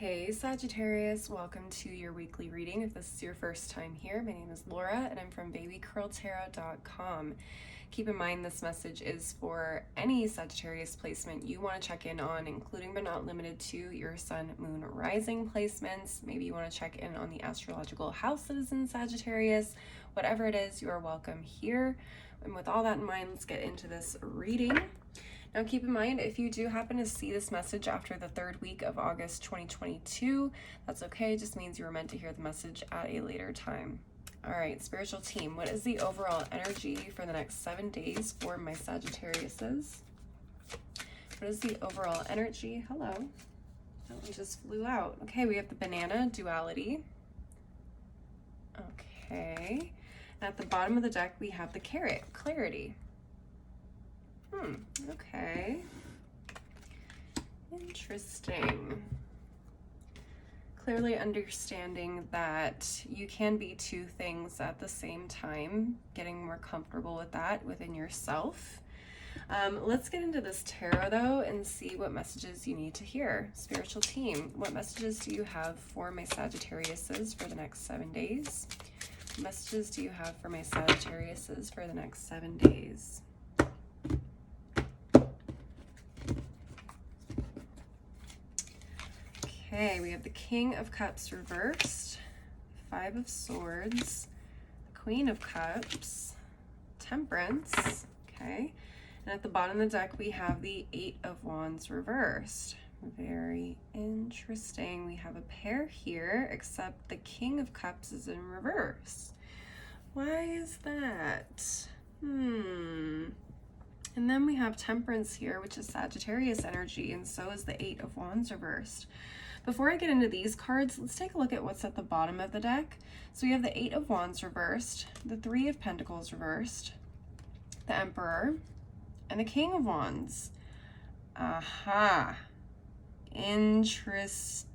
Hey Sagittarius, welcome to your weekly reading. If this is your first time here, my name is Laura and I'm from babycurltarot.com. Keep in mind this message is for any Sagittarius placement you want to check in on, including but not limited to your sun, moon, rising placements. Maybe you want to check in on the astrological houses in Sagittarius. Whatever it is, you are welcome here. And with all that in mind, let's get into this reading. Now keep in mind, if you do happen to see this message after the third week of August 2022, that's okay. It just means you were meant to hear the message at a later time. All right, spiritual team, what is the overall energy for the next 7 days for my Sagittariuses? What is the overall energy? Hello. That one just flew out. Okay, we have the banana duality. Okay. And at the bottom of the deck, we have the carrot, clarity. Okay. Interesting. Clearly understanding that you can be two things at the same time, getting more comfortable with that within yourself. Let's get into this tarot though and see what messages you need to hear. Spiritual team, what messages do you have for my Sagittariuses for the next 7 days? What messages do you have for my Sagittariuses for the next 7 days? Okay, we have the King of Cups reversed, Five of Swords, the Queen of Cups, Temperance, okay, and at the bottom of the deck we have the Eight of Wands reversed. Very interesting. We have a pair here, except the King of Cups is in reverse. Why is that? And then we have Temperance here, which is Sagittarius energy, and so is the Eight of Wands reversed. Before I get into these cards, let's take a look at what's at the bottom of the deck. So we have the Eight of Wands reversed, the Three of Pentacles reversed, the Emperor, and the King of Wands. Aha. Interesting.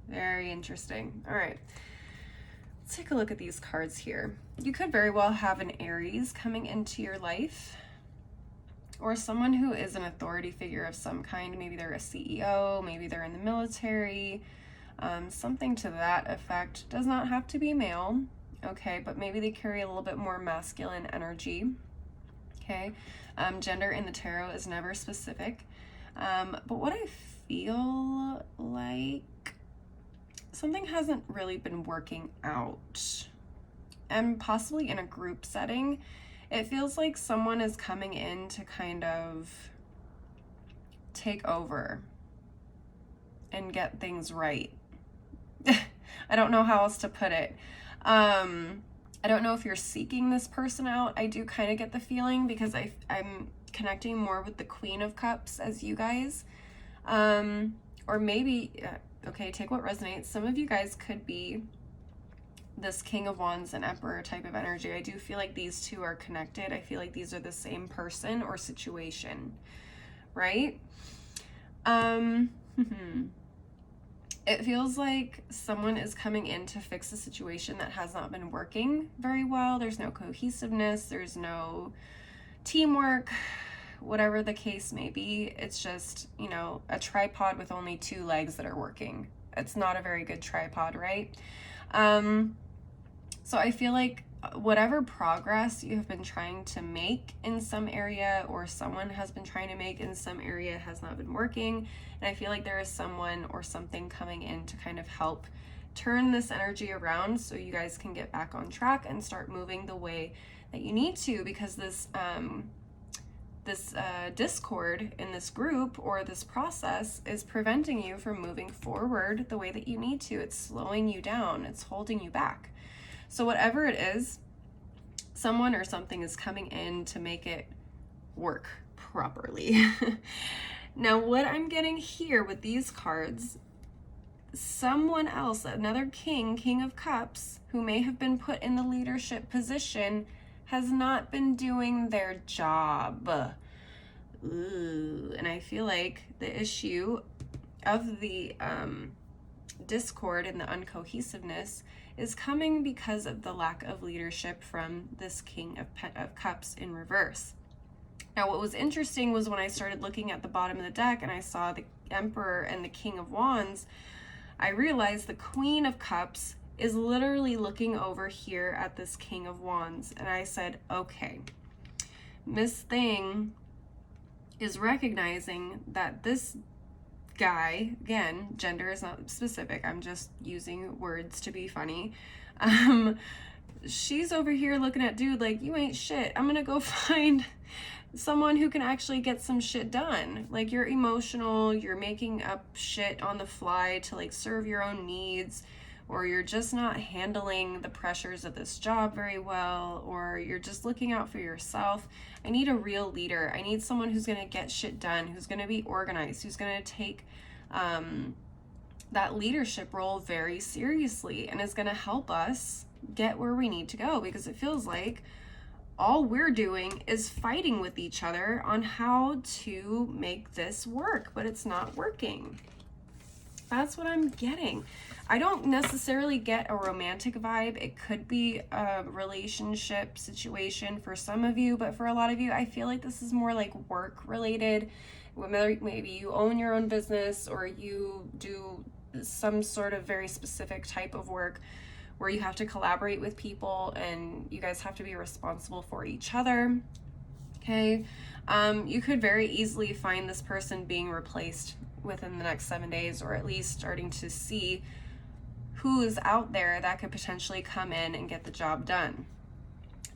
Very interesting. All right. Let's take a look at these cards here. You could very well have an Aries coming into your life, or someone who is an authority figure of some kind. Maybe they're a CEO, maybe they're in the military, something to that effect. Does not have to be male, okay, but maybe they carry a little bit more masculine energy, okay. Gender in the tarot is never specific, but what I feel like something hasn't really been working out, and possibly in a group setting. It feels like someone is coming in to kind of take over and get things right. I don't know how else to put it. I don't know if you're seeking this person out. I do kind of get the feeling, because I'm connecting more with the Queen of Cups as you guys. Or maybe, okay, take what resonates. Some of you guys could be this King of Wands and Emperor type of energy. I do feel like these two are connected. I feel like these are the same person or situation, right? It feels like someone is coming in to fix a situation that has not been working very well. There's no cohesiveness, there's no teamwork, whatever the case may be. It's just, you know, a tripod with only 2 legs that are working. It's not a very good tripod, right? So I feel like whatever progress you have been trying to make in some area, or someone has been trying to make in some area, has not been working. And I feel like there is someone or something coming in to kind of help turn this energy around so you guys can get back on track and start moving the way that you need to, because this discord in this group or this process is preventing you from moving forward the way that you need to. It's slowing you down. It's holding you back. So whatever it is, someone or something is coming in to make it work properly. Now, what I'm getting here with these cards, someone else, another King of Cups, who may have been put in the leadership position, has not been doing their job. Ooh, and I feel like the issue of the discord and the uncohesiveness is coming because of the lack of leadership from this King of Cups in reverse. Now, what was interesting was when I started looking at the bottom of the deck and I saw Emperor and the King of Wands, I realized the Queen of Cups is literally looking over here at this King of Wands. And I said, okay, Miss Thing is recognizing that this guy, again, gender is not specific, I'm just using words to be funny, she's over here looking at dude like, you ain't shit, I'm gonna go find someone who can actually get some shit done. Like, you're emotional, you're making up shit on the fly to like serve your own needs, or you're just not handling the pressures of this job very well, or you're just looking out for yourself. I need a real leader. I need someone who's going to get shit done, who's going to be organized, who's going to take that leadership role very seriously, and is going to help us get where we need to go, because it feels like all we're doing is fighting with each other on how to make this work, but it's not working. That's what I'm getting. I don't necessarily get a romantic vibe. It could be a relationship situation for some of you, but for a lot of you, I feel like this is more like work related. Maybe you own your own business, or you do some sort of very specific type of work where you have to collaborate with people and you guys have to be responsible for each other. Okay. You could very easily find this person being replaced within the next 7 days, or at least starting to see who is out there that could potentially come in and get the job done.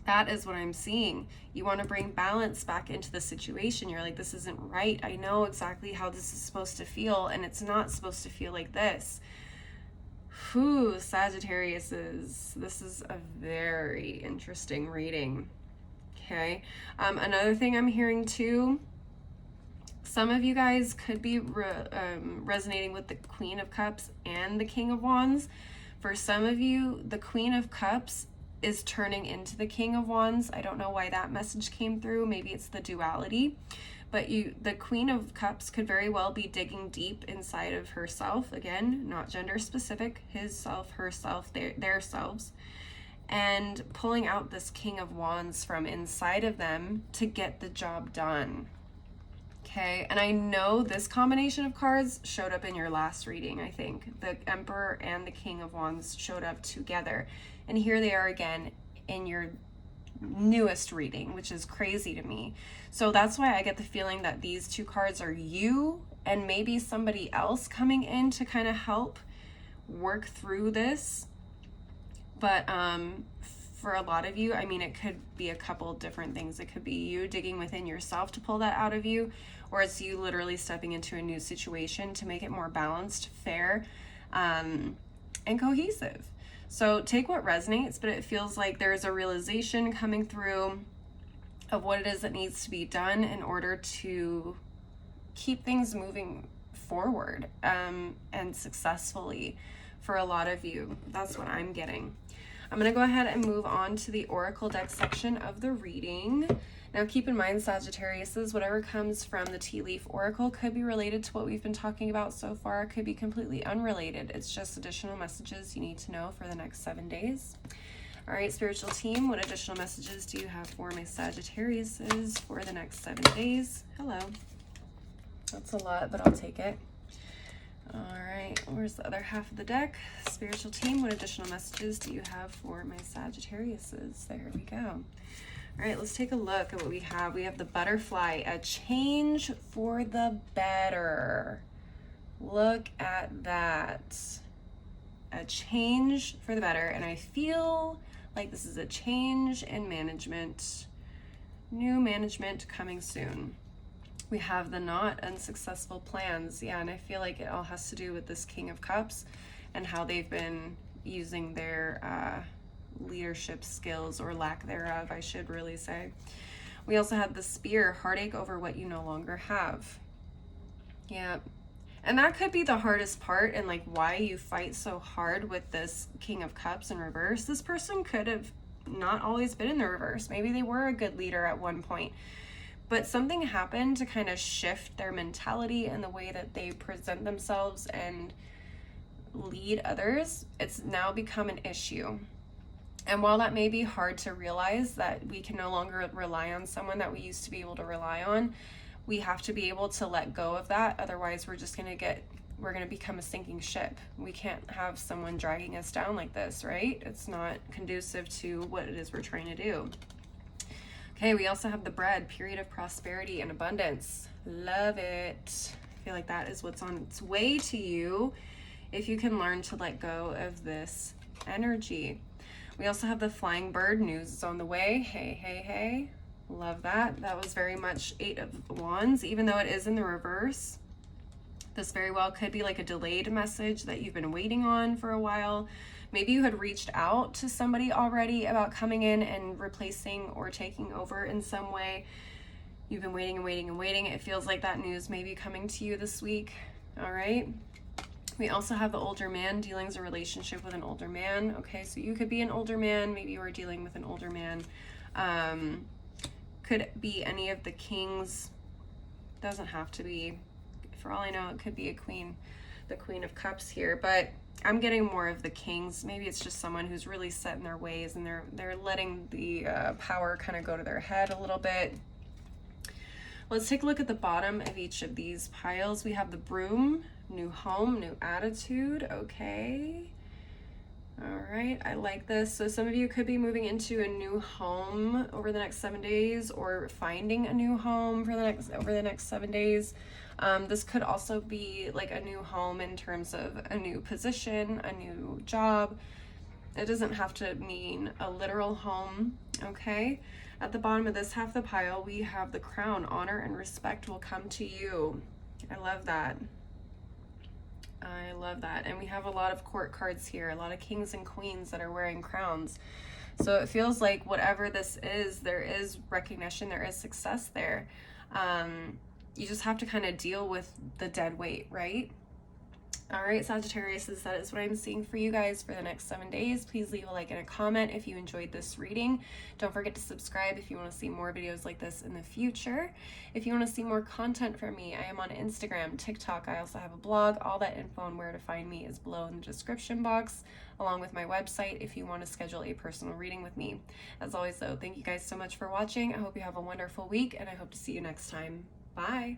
That is what I'm seeing. You want to bring balance back into the situation. You're like, this isn't right. I know exactly how this is supposed to feel, and it's not supposed to feel like this. Whew, Sagittariuses, this is a very interesting reading. Okay. Another thing I'm hearing too, some of you guys could be resonating with the Queen of Cups and the King of Wands. For some of you, the Queen of Cups is turning into the King of Wands. I don't know why that message came through. Maybe it's the duality. But the Queen of Cups could very well be digging deep inside of herself. Again, not gender specific. His self, herself, their selves. And pulling out this King of Wands from inside of them to get the job done. Okay, and I know this combination of cards showed up in your last reading, I think. The Emperor and the King of Wands showed up together. And here they are again in your newest reading, which is crazy to me. So that's why I get the feeling that these two cards are you and maybe somebody else coming in to kind of help work through this. But for a lot of you, I mean, it could be a couple different things. It could be you digging within yourself to pull that out of you, or it's you literally stepping into a new situation to make it more balanced, fair, and cohesive. So take what resonates, but it feels like there's a realization coming through of what it is that needs to be done in order to keep things moving forward and successfully for a lot of you. That's what I'm getting. I'm going to go ahead and move on to the Oracle deck section of the reading. Now keep in mind, Sagittariuses, whatever comes from the Tea Leaf Oracle could be related to what we've been talking about so far. It could be completely unrelated. It's just additional messages you need to know for the next 7 days. All right, spiritual team, what additional messages do you have for my Sagittariuses for the next 7 days? Hello. That's a lot, but I'll take it. All right, where's the other half of the deck? Spiritual team, what additional messages do you have for my Sagittariuses? There we go. All right, let's take a look at what we have. We have the Butterfly, a change for the better. Look at that. A change for the better. And I feel like this is a change in management. New management coming soon. We have the not unsuccessful plans. Yeah, and I feel like it all has to do with this King of Cups and how they've been using their leadership skills, or lack thereof, I should really say. We also have the Spear, heartache over what you no longer have. Yeah. And that could be the hardest part, and like why you fight so hard with this King of Cups in reverse. This person could have not always been in the reverse. Maybe they were a good leader at one point, but something happened to kind of shift their mentality and the way that they present themselves and lead others. It's now become an issue. And while that may be hard to realize, that we can no longer rely on someone that we used to be able to rely on, we have to be able to let go of that. Otherwise, we're going to become a sinking ship. We can't have someone dragging us down like this, right? It's not conducive to what it is we're trying to do. Okay, we also have the bread, period of prosperity and abundance. Love it. I feel like that is what's on its way to you if you can learn to let go of this energy. We also have the flying bird, news is on the way. Hey, hey, hey. Love that. That was very much 8 of Wands, even though it is in the reverse. This very well could be like a delayed message that you've been waiting on for a while. Maybe you had reached out to somebody already about coming in and replacing or taking over in some way. You've been waiting and waiting and waiting. It feels like that news may be coming to you this week. All right. We also have the older man. Dealing's a relationship with an older man. Okay, so you could be an older man. Maybe you are dealing with an older man. Could be any of the kings. Doesn't have to be. For all I know, it could be a queen, the Queen of Cups here, but I'm getting more of the kings. Maybe it's just someone who's really set in their ways and they're letting the power kind of go to their head a little bit. Let's take a look at the bottom of each of these piles. We have the broom, new home, new attitude. Okay. All right, I like this. So some of you could be moving into a new home over the next 7 days, or finding a new home for over the next 7 days. This could also be like a new home in terms of a new position, a new job. It doesn't have to mean a literal home, okay? At the bottom of this half of the pile, we have the crown, honor and respect will come to you. I love that. I love that. And we have a lot of court cards here, a lot of kings and queens that are wearing crowns. So it feels like whatever this is, there is recognition, there is success there. You just have to kind of deal with the dead weight, right? All right, Sagittarius, that is what I'm seeing for you guys for the next 7 days. Please leave a like and a comment if you enjoyed this reading. Don't forget to subscribe if you want to see more videos like this in the future. If you want to see more content from me, I am on Instagram, TikTok. I also have a blog. All that info on where to find me is below in the description box, along with my website if you want to schedule a personal reading with me. As always, though, thank you guys so much for watching. I hope you have a wonderful week, and I hope to see you next time. Bye.